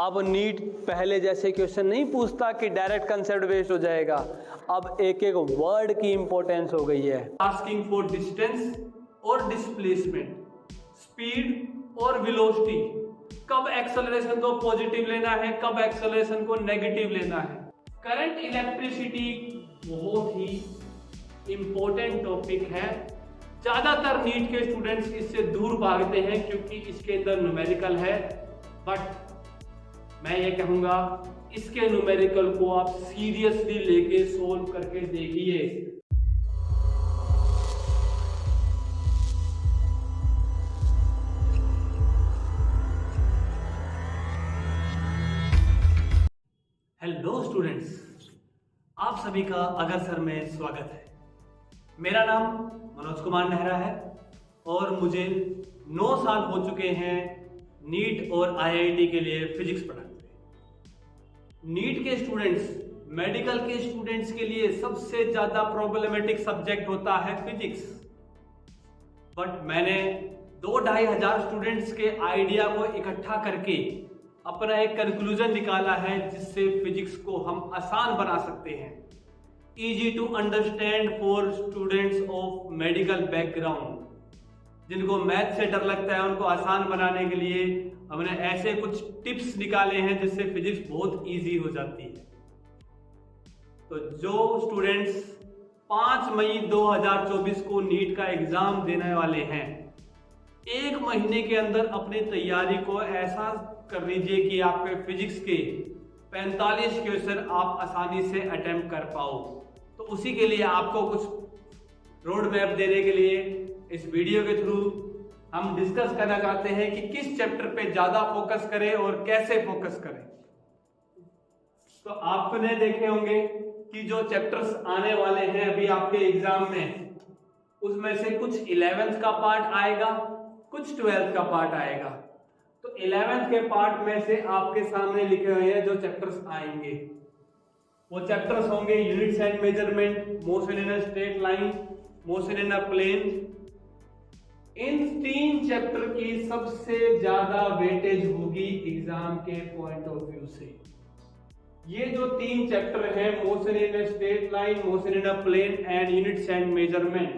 अब नीट पहले जैसे क्वेश्चन नहीं पूछता कि डायरेक्ट कंसेप्ट बेस्ड हो जाएगा, अब एक एक वर्ड की इंपॉर्टेंस हो गई है। आस्किंग फॉर डिस्टेंस और डिस्प्लेसमेंट, स्पीड और वेलोसिटी, कब एक्सेलरेशन को पॉजिटिव लेना है, कब एक्सेलरेशन को नेगेटिव लेना है। करंट इलेक्ट्रिसिटी बहुत ही इंपॉर्टेंट टॉपिक है। ज्यादातर नीट के स्टूडेंट्स इससे दूर भागते हैं क्योंकि इसके अंदर न्यूमेरिकल है, बट मैं ये कहूंगा इसके न्यूमेरिकल को आप सीरियसली लेके सोल्व करके देखिए। हेलो स्टूडेंट्स, आप सभी का अग्रसर में स्वागत है। मेरा नाम मनोज कुमार नेहरा है और मुझे 9 साल हो चुके हैं नीट और आईआईटी के लिए फिजिक्स पढ़ाते हुए। नीट के स्टूडेंट्स, मेडिकल के स्टूडेंट्स के लिए सबसे ज्यादा प्रॉब्लमेटिक सब्जेक्ट होता है फिजिक्स, बट मैंने 2-2.5 हजार स्टूडेंट्स के आइडिया को इकट्ठा करके अपना एक कंक्लूजन निकाला है जिससे फिजिक्स को हम आसान बना सकते हैं, easy to understand for students of medical background. जिनको मैथ से डर लगता है उनको आसान बनाने के लिए हमने ऐसे कुछ टिप्स निकाले हैं जिससे फिजिक्स बहुत इजी हो जाती है। तो जो स्टूडेंट्स 5 मई 2024 को नीट का एग्जाम देने वाले हैं, 1 महीने के अंदर अपनी तैयारी को ऐसा कर लीजिए कि आपके फिजिक्स के 45 क्वेश्चन आप आसानी से अटेम्प्ट कर पाओ। तो उसी के लिए आपको कुछ रोड मैप देने के लिए इस वीडियो के थ्रू हम डिस्कस करना चाहते हैं कि किस चैप्टर पे ज्यादा फोकस करें और कैसे फोकस करें। तो आपने देखे होंगे कि जो चैप्टर्स आने वाले हैं अभी आपके एग्जाम में, उसमें से कुछ 11th का पार्ट आएगा, कुछ 12th का पार्ट आएगा। तो 11th के पार्ट में से आपके सामने लिखे हुए हैं जो चैप्टर्स आएंगे, वो चैप्टर्स होंगे units and measurement, motion in a straight line, motion in a plane. इन 3 चैप्टर की सबसे ज्यादा वेटेज होगी एग्जाम के पॉइंट ऑफ व्यू से। ये जो 3 चैप्टर हैं, motion in a straight line, motion in a plane and units and measurement,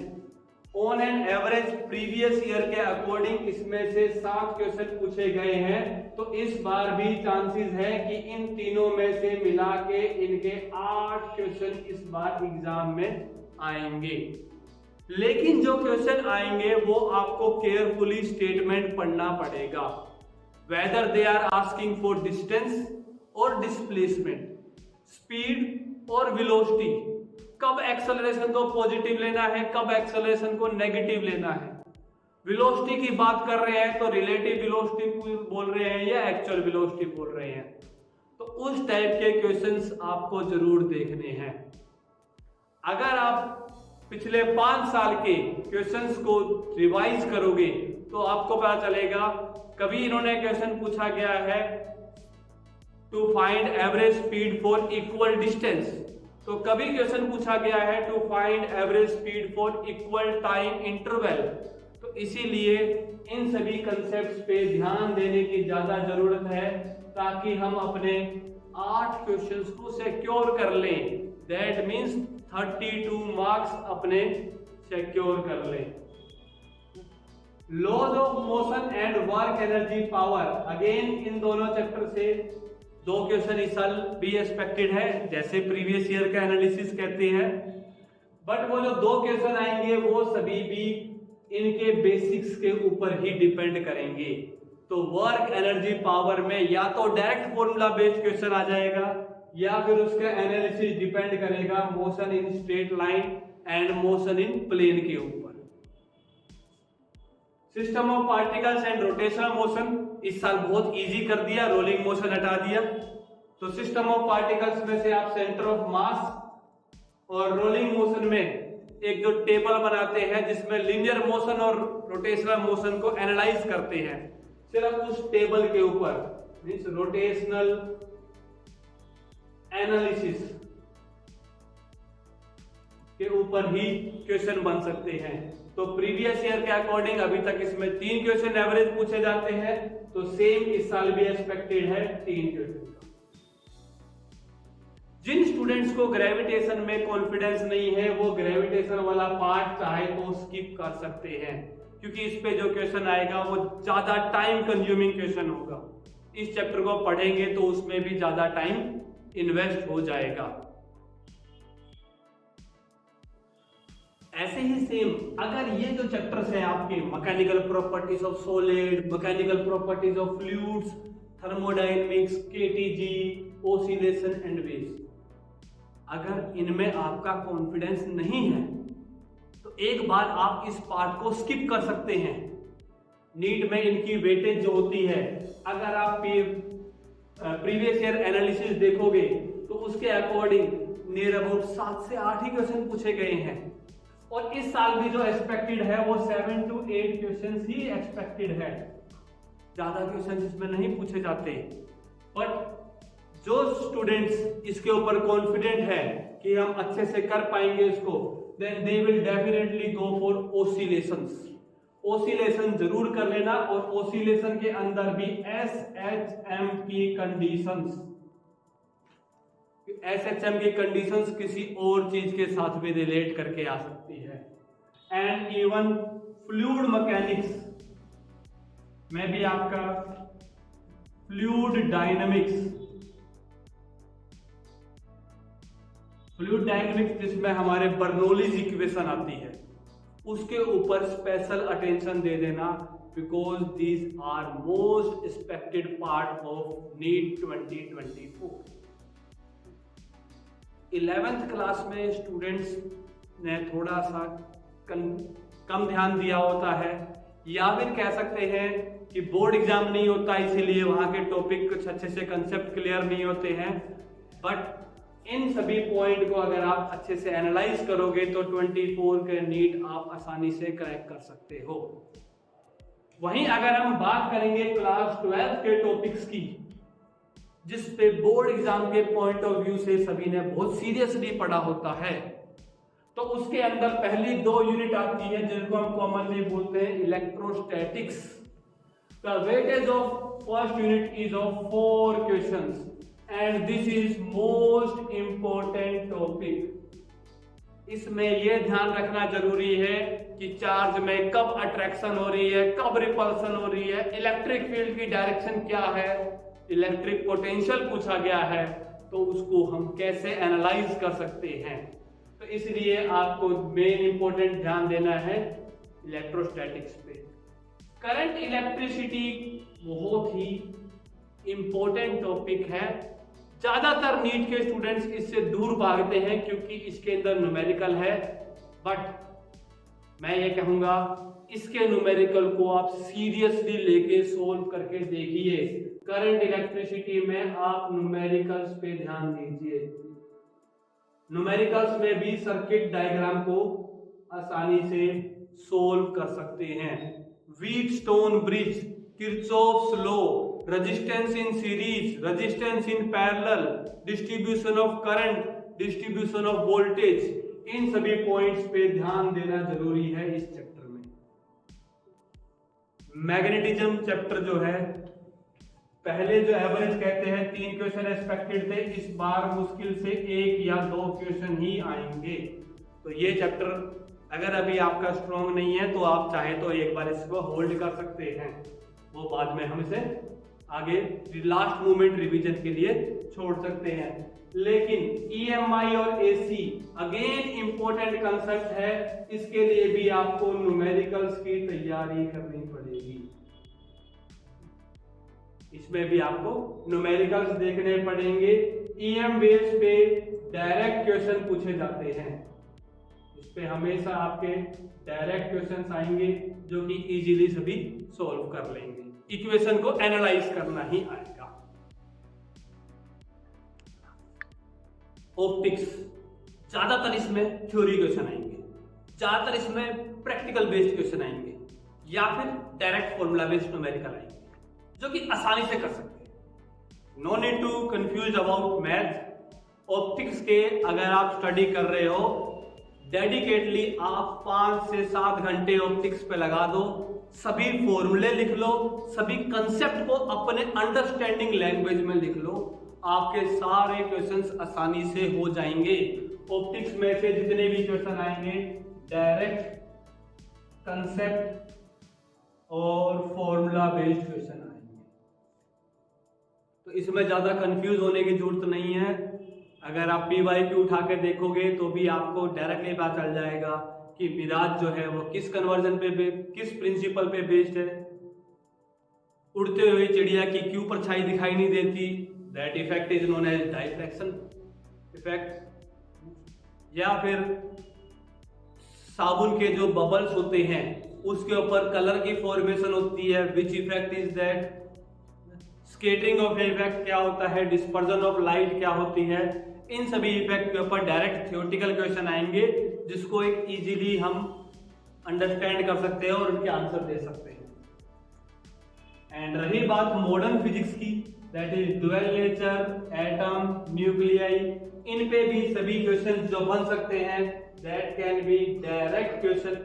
on an average previous year के अकॉर्डिंग इसमें से 7 क्वेश्चन पूछे गए हैं। तो इस बार भी चांसेस है कि इन तीनों में से मिला के इनके 8 क्वेश्चन इस बार एग्जाम में आएंगे। लेकिन जो क्वेश्चन आएंगे वो आपको केयरफुली स्टेटमेंट पढ़ना पड़ेगा, whether they are asking for distance और डिस्प्लेसमेंट, स्पीड और वेलोसिटी, कब एक्सेलरेशन को पॉजिटिव लेना है, कब एक्सेलरेशन को नेगेटिव लेना है। वेलोसिटी की बात कर रहे हैं तो रिलेटिव वेलोसिटी बोल रहे हैं या एक्चुअल वेलोसिटी बोल रहे हैं। तो उस टाइप के क्वेश्चंस आपको जरूर देखने हैं। अगर आप पिछले 5 साल के क्वेश्चंस को रिवाइज करोगे तो आपको पता चलेगा, कभी इन्होंने क्वेश्चन पूछा गया है to find average speed for equal distance, तो कभी क्वेश्चन पूछा गया है to find average speed for equal time interval. तो इसीलिए इन सभी कंसेप्ट्स पे ध्यान देने की ज्यादा जरूरत है ताकि हम अपने 8 क्वेश्चंस को सिक्योर कर लें। दैट मींस 32 मार्क्स अपने सिक्योर कर लें। Laws of motion and work energy power, again इन दोनों चैप्टर से 2 क्वेश्चन इस साल भी एक्सपेक्टेड है, जैसे प्रीवियस ईयर का एनालिसिस कहते हैं। बट वो जो 2 क्वेश्चन आएंगे वो सभी भी इनके बेसिक्स के ऊपर ही डिपेंड करेंगे। तो वर्क एनर्जी पावर में या तो डायरेक्ट फॉर्मूला बेस्ड क्वेश्चन आ जाएगा या फिर उसका एनालिसिस डिपेंड करेगा motion in straight line and motion in plane के ऊपर। System of particles and rotational motion इस साल बहुत इजी कर दिया, रोलिंग मोशन हटा दिया। तो सिस्टम ऑफ पार्टिकल्स में से आप सेंटर ऑफ मास और रोलिंग मोशन में एक जो टेबल बनाते हैं जिसमें लीनियर मोशन और रोटेशनल मोशन को एनालाइज करते हैं, सिर्फ उस टेबल के ऊपर मींस रोटेशनल एनालिसिस के ऊपर ही क्वेश्चन बन सकते हैं। तो प्रीवियस ईयर के अकॉर्डिंग अभी तक इसमें 3 क्वेश्चन एवरेज पूछे जाते हैं, तो सेम इस साल भी एक्सपेक्टेड है 3 क्वेश्चन। जिन स्टूडेंट्स को ग्रेविटेशन में कॉन्फिडेंस नहीं है वो ग्रेविटेशन वाला पार्ट चाहे तो स्किप कर सकते हैं, क्योंकि इस पे जो क्वेश्चन आएगा वो ज्यादा टाइम कंज्यूमिंग क्वेश्चन होगा। इस चैप्टर को पढ़ेंगे तो उसमें भी ज्यादा टाइम इन्वेस्ट हो जाएगा। ऐसे ही सेम अगर ये जो चैप्टर्स हैं आपके mechanical properties of solid, mechanical properties of fluids, thermodynamics, KTG, oscillation and waves, अगर इनमें आपका कॉन्फिडेंस नहीं है तो एक बार आप इस पार्ट को स्किप कर सकते हैं। नीट में इनकी वेटेज जो होती है, अगर आप प्रीवियस ईयर एनालिसिस देखोगे तो उसके अकॉर्डिंग नियर अबाउट 7 से 8 ही क्वेश्चन पूछे गए हैं, और इस साल भी जो एक्सपेक्टेड है वो 7 to 8 क्वेश्चन ही एक्सपेक्टेड है, ज्यादा क्वेश्चन इसमें नहीं पूछे जाते। बट जो स्टूडेंट्स इसके ऊपर कॉन्फिडेंट है कि हम अच्छे से कर पाएंगे इसको, then they will definitely go for oscillations. Oscillation जरूर कर लेना, और ओसिलेशन के अंदर भी SHM की कंडीशंस, SHM की कंडीशंस किसी और चीज के साथ भी रिलेट करके आ सकती है। एंड इवन फ्लूइड मैकेनिक्स में भी आपका फ्लूइड डायनामिक्स जिसमें हमारे बर्नौलीज इक्वेशन आती है, उसके ऊपर स्पेशल अटेंशन दे देना, because these are most expected part of NEET 2024। 11th class में स्टूडेंट्स ने थोड़ा सा कम ध्यान दिया होता है, या फिर कह सकते हैं कि बोर्ड एग्जाम नहीं होता इसीलिए वहां के टॉपिक कुछ अच्छे से कंसेप्ट क्लियर नहीं होते हैं। बट इन सभी पॉइंट को अगर आप अच्छे से एनालाइज करोगे तो 24 के नीट आप आसानी से क्रैक कर सकते हो। वहीं अगर हम बात करेंगे क्लास 12 के टॉपिक्स की, जिस पे बोर्ड एग्जाम के पॉइंट ऑफ व्यू से सभी ने बहुत सीरियसली पढ़ा होता है, तो उसके अंदर पहली 2 यूनिट आती है जिनको हम कॉमनली बोलते हैं electrostatics. The weightage of first unit is of 4 questions and this is most important topic. इसमें यह ध्यान रखना जरूरी है कि चार्ज में कब अट्रैक्शन हो रही है, कब रिपल्सन हो रही है, इलेक्ट्रिक फील्ड की डायरेक्शन क्या है, इलेक्ट्रिक पोटेंशियल पूछा गया है तो उसको हम कैसे एनालाइज कर सकते हैं। तो इसलिए आपको मेन इंपॉर्टेंट ध्यान देना है इलेक्ट्रोस्टैटिक्स पे। करंट इलेक्ट्रिसिटी बहुत ही इंपॉर्टेंट टॉपिक है, ज्यादातर नीट के स्टूडेंट्स इससे दूर भागते हैं क्योंकि इसके अंदर न्यूमेरिकल है। बट मैं ये कहूंगा इसके न्यूमेरिकल को आप सीरियसली लेके सोल्व करके देखिए। करंट इलेक्ट्रिसिटी में आप न्यूमेरिकल्स पे ध्यान दीजिए। न्यूमेरिकल्स में भी सर्किट डायग्राम को आसानी से सोल्व कर सकते हैं। Wheatstone bridge, Kirchhoff's law, resistance in series, resistance in parallel, distribution of current, distribution of voltage, इन सभी पॉइंट्स पे ध्यान देना जरूरी है इस चैप्टर में। मैग्नेटिज्म चैप्टर जो है, पहले जो एवरेज कहते हैं 3 क्वेश्चन एक्सपेक्टेड थे, इस बार मुश्किल से 1 या 2 क्वेश्चन ही आएंगे। तो ये चैप्टर अगर अभी आपका स्ट्रॉन्ग नहीं है तो आप चाहे तो एक बार इसको होल्ड कर सकते हैं, वो बाद में हम इसे आगे लास्ट मोमेंट रिवीजन के लिए छोड़ सकते हैं। लेकिन EMI और AC अगेन इंपॉर्टेंट कंसेप्ट है, इसके लिए भी आपको न्यूमेरिकल्स की तैयारी करनी पड़ेगी। इसमें भी आपको न्यूमेरिकल्स देखने पड़ेंगे। EM बेस पे डायरेक्ट क्वेश्चन पूछे जाते हैं, इस पे हमेशा आपके डायरेक्ट क्वेश्चंस आएंगे जो कि इजीली सभी सॉल्व कर लेंगे। इक्वेशन को एनालाइज करना ही आएगा। ऑप्टिक्स, ज्यादातर इसमें थ्योरी क्वेश्चन आएंगे, ज्यादातर इसमें प्रैक्टिकल बेस्ड क्वेश्चन आएंगे, या फिर डायरेक्ट फॉर्मूला बेस्ड न्यूमेरिकल आएंगे जो कि आसानी से कर सकते हैं। No need to confuse about math. Optics के अगर आप स्टडी कर रहे हो, डेडिकेटली आप 5 से 7 घंटे ऑप्टिक्स पे लगा दो, सभी फॉर्मूले लिख लो, सभी कंसेप्ट को अपने अंडरस्टैंडिंग लैंग्वेज में लिख लो, आपके सारे क्वेश्चंस आसानी से हो जाएंगे। ऑप्टिक्स में से जितने भी क्वेश्चन आएंगे डायरेक्ट, कंसेप्ट और फॉर्मूला बेस्ड क्वेश्चन आएंगे। तो इसमें ज्यादा कंफ्यूज होने की जरूरत नहीं है। अगर आप PYQ उठा के देखोगे तो भी आपको डायरेक्टली पता चल जाएगा कि मिराज जो है वो किस कन्वर्जन पे किस प्रिंसिपल पे बेस्ड है। उड़ते हुए चिड़िया की क्यों परछाई दिखाई नहीं देती, that effect is known as diffraction effect. या फिर साबुन के जो बबल्स होते हैं उसके ऊपर कलर की फॉर्मेशन होती है, which effect is that. Scattering of effect क्या होता है, डिस्पर्जन ऑफ लाइट क्या होती है। इन सभी इफेक्ट के ऊपर डायरेक्ट थ्योरेटिकल क्वेश्चन आएंगे जिसको एक इजीली हम अंडरस्टैंड कर सकते हैं और उनके आंसर दे सकते हैं। एंड रही बात मॉडर्न फिजिक्स की, that is dual nature, atom, nuclei, इन पे भी सभी क्वेश्चन जो बन सकते हैं that can be direct question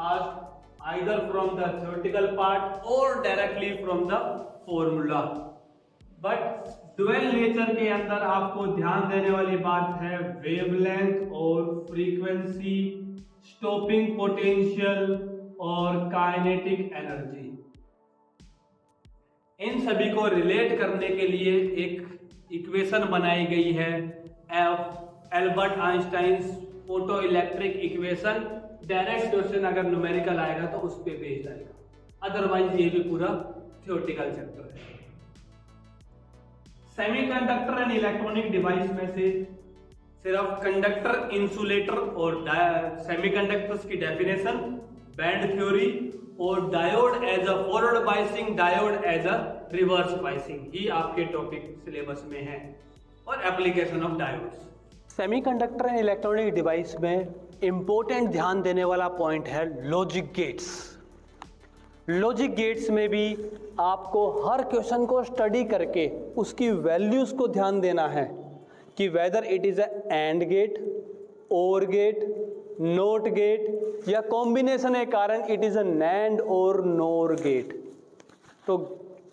asked either from the theoretical part और directly from the formula. But dual nature के अंदर आपको ध्यान देने वाली बात है वेवलेंथ और फ्रीक्वेंसी, स्टॉपिंग पोटेंशियल और काइनेटिक एनर्जी। इन सभी को रिलेट करने के लिए एक इक्वेशन बनाई गई है, Albert Einstein photo electric equation. Direct question अगर न्यूमेरिकल आएगा तो उस पे बेस्ड आएगा, अदरवाइज ये भी पूरा थ्योरेटिकल चैप्टर है। सेमीकंडक्टर एंड इलेक्ट्रॉनिक डिवाइस में से सिर्फ कंडक्टर, इंसुलेटर और सेमीकंडक्टर्स की डेफिनेशन, बैंड थ्योरी और diode as a forward biasing, diode as a reverse biasing ही आपके टॉपिक सिलेबस में है, और application of diodes. Semiconductor and electronic device में इंपॉर्टेंट ध्यान देने वाला पॉइंट है लॉजिक गेट्स। लॉजिक गेट्स में भी आपको हर क्वेश्चन को स्टडी करके उसकी वैल्यूज को ध्यान देना है कि whether it is a and gate, और गेट, नोट गेट या कॉम्बिनेशन के कारण इट इज अ नैंड और नोर गेट। तो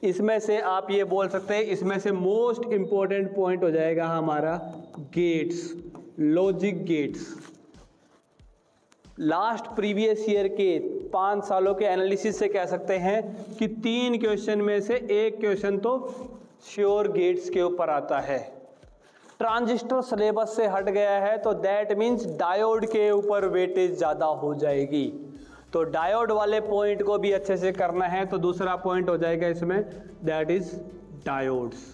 इसमें से आप ये बोल सकते हैं इसमें से मोस्ट इंपॉर्टेंट पॉइंट हो जाएगा हमारा gates, logic gates. Last previous year के 5 सालों के एनालिसिस से कह सकते हैं कि 3 क्वेश्चन में से एक क्वेश्चन तो श्योर गेट्स के ऊपर आता है। ट्रांजिस्टर सिलेबस से हट गया है तो दैट मीन्स डायोड के ऊपर वेटेज ज़्यादा हो जाएगी। तो डायोड वाले पॉइंट को भी अच्छे से करना है, तो दूसरा पॉइंट हो जाएगा इसमें, that is diodes.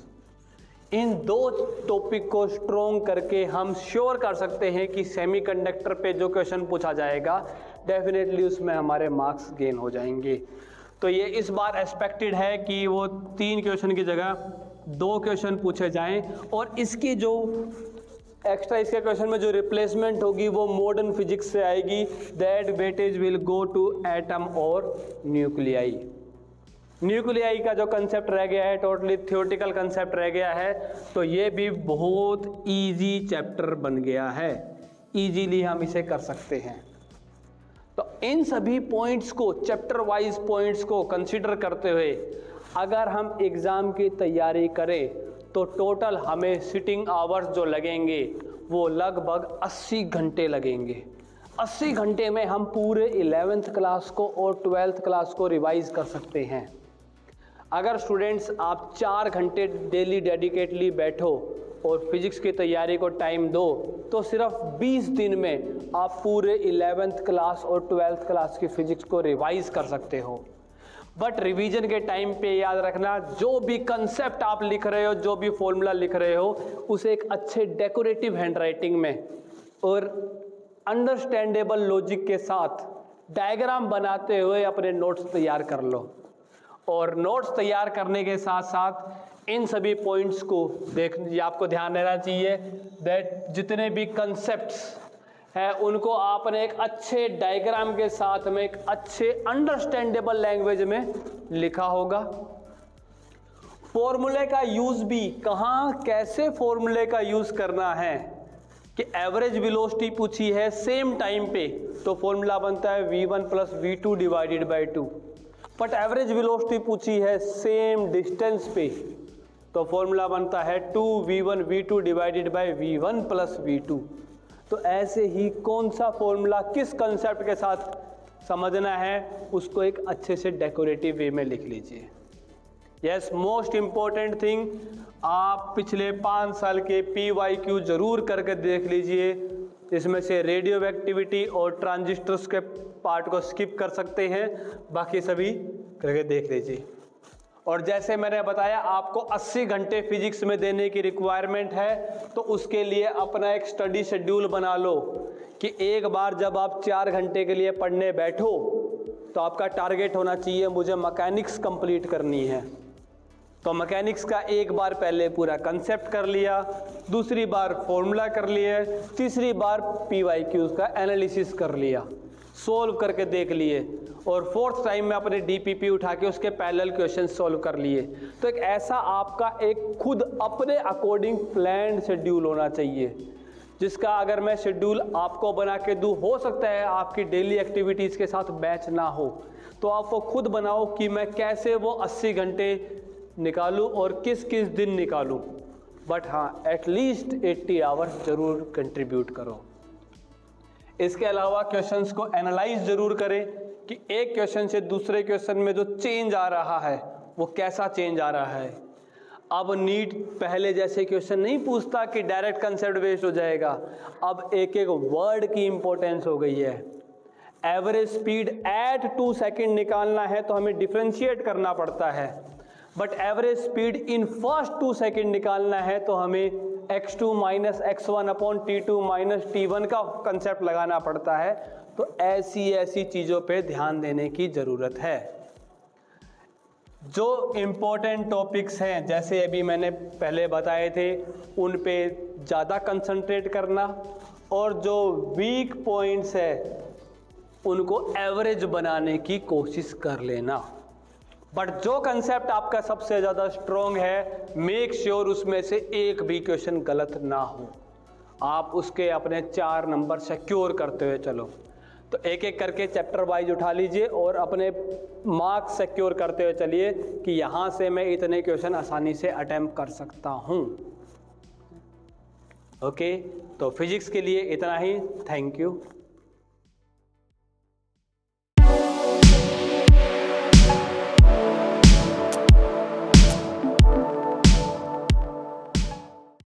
In 2 topic को स्ट्रॉन्ग करके हम श्योर कर सकते हैं कि सेमीकंडक्टर पे जो क्वेश्चन पूछा जाएगा डेफिनेटली उसमें हमारे मार्क्स गेन हो जाएंगे। तो ये इस बार एक्सपेक्टेड है कि वो 3 क्वेश्चन की जगह 2 क्वेश्चन पूछे जाएं, और इसकी जो एक्स्ट्रा इसके क्वेश्चन में जो रिप्लेसमेंट होगी वो मॉडर्न फिजिक्स से आएगी, that weightage will go to atom और न्यूक्लियाई। न्यूक्लियाई का जो कंसेप्ट रह गया है टोटली थ्योरेटिकल कंसेप्ट रह गया है, तो ये भी बहुत इजी चैप्टर बन गया है, इजीली हम इसे कर सकते हैं। तो इन सभी पॉइंट्स को, चैप्टर वाइज पॉइंट्स को कंसीडर करते हुए अगर हम एग्ज़ाम की तैयारी करें तो टोटल हमें सिटिंग आवर्स जो लगेंगे वो लगभग 80 घंटे लगेंगे। 80 घंटे में हम पूरे 11th क्लास को और 12th क्लास को रिवाइज कर सकते हैं। अगर स्टूडेंट्स आप 4 घंटे डेली डेडिकेटली बैठो और फिजिक्स की तैयारी को टाइम दो तो सिर्फ 20 दिन में आप पूरे 11th क्लास और 12th क्लास की फिजिक्स को रिवाइज कर सकते हो। बट रिवीजन के टाइम पे याद रखना, जो भी कंसेप्ट आप लिख रहे हो, जो भी फॉर्मूला लिख रहे हो, उसे एक अच्छे डेकोरेटिव हैंडराइटिंग में और अंडरस्टैंडेबल लॉजिक के साथ डायग्राम बनाते हुए अपने नोट्स तैयार कर लो। और नोट्स तैयार करने के साथ साथ इन सभी पॉइंट्स को आपको ध्यान देना चाहिए दैट जितने भी कंसेप्ट्स है उनको आपने एक अच्छे डायग्राम के साथ में एक अच्छे अंडरस्टैंडेबल लैंग्वेज में लिखा होगा। फॉर्मूले का यूज भी कहाँ कैसे फॉर्मूले का यूज करना है कि एवरेज वेलोसिटी पूछी है सेम टाइम पे, तो फॉर्मूला बनता है v1 plus v2 divided by 2। But average velocity पूछी है सेम डिस्टेंस पे, तो फॉर्मूला बनता है 2v1 v2 divided by v1 plus v2। तो ऐसे ही कौन सा फॉर्मूला किस कंसेप्ट के साथ समझना है उसको एक अच्छे से डेकोरेटिव वे में लिख लीजिए। यस, मोस्ट इम्पॉर्टेंट थिंग, आप पिछले 5 साल के PYQ जरूर करके देख लीजिए। इसमें से रेडियो एक्टिविटी और ट्रांजिस्टर्स के पार्ट को स्किप कर सकते हैं, बाकी सभी करके देख लीजिए। और जैसे मैंने बताया आपको 80 घंटे फिजिक्स में देने की रिक्वायरमेंट है, तो उसके लिए अपना एक स्टडी शेड्यूल बना लो कि एक बार जब आप 4 घंटे के लिए पढ़ने बैठो तो आपका टारगेट होना चाहिए मुझे मैकेनिक्स कंप्लीट करनी है। तो मैकेनिक्स का एक बार पहले पूरा कंसेप्ट कर लिया, दूसरी बार फॉर्मूला कर लिए, तीसरी बार PYQs का एनालिसिस कर लिया, सोल्व करके देख लिए, और फोर्थ टाइम में अपने DPP उठा के उसके पैरेलल क्वेश्चन सोल्व कर लिए। तो एक ऐसा आपका एक खुद अपने अकॉर्डिंग प्लान शेड्यूल होना चाहिए, जिसका अगर मैं शेड्यूल आपको बना के दूँ, हो सकता है आपकी डेली एक्टिविटीज़ के साथ मैच ना हो, तो आपको खुद बनाओ कि मैं कैसे वो 80 घंटे निकालूं और किस किस दिन निकालूं। बट हाँ, एटलीस्ट 80 आवर्स जरूर कंट्रीब्यूट करो। इसके अलावा क्वेश्चंस को एनालाइज जरूर करें कि एक क्वेश्चन से दूसरे क्वेश्चन में जो चेंज आ रहा है वो कैसा चेंज आ रहा है। अब नीट पहले जैसे क्वेश्चन नहीं पूछता कि डायरेक्ट कंसेप्ट बेस्ड हो जाएगा, अब एक एक वर्ड की इंपॉर्टेंस हो गई है। एवरेज स्पीड एट 2 सेकेंड निकालना है तो हमें डिफ्रेंशिएट करना पड़ता है, but average speed in first 2 second निकालना है तो हमें x2 minus x1 upon t2 minus t1 का कंसेप्ट लगाना पड़ता है। तो ऐसी चीज़ों पे ध्यान देने की ज़रूरत है। जो इम्पोर्टेंट टॉपिक्स हैं जैसे अभी मैंने पहले बताए थे, उन पे ज़्यादा कंसंट्रेट करना, और जो वीक पॉइंट्स है उनको एवरेज बनाने की कोशिश कर लेना। बट जो कंसेप्ट आपका सबसे ज़्यादा स्ट्रॉन्ग है, मेक श्योर उसमें से एक भी क्वेश्चन गलत ना हो। आप उसके अपने 4 नंबर सिक्योर करते हुए चलो। तो एक एक करके चैप्टर वाइज उठा लीजिए और अपने मार्क्स सिक्योर करते हुए चलिए कि यहाँ से मैं इतने क्वेश्चन आसानी से अटेम्प्ट कर सकता हूँ। ओके, तो फिजिक्स के लिए इतना ही। Thank you.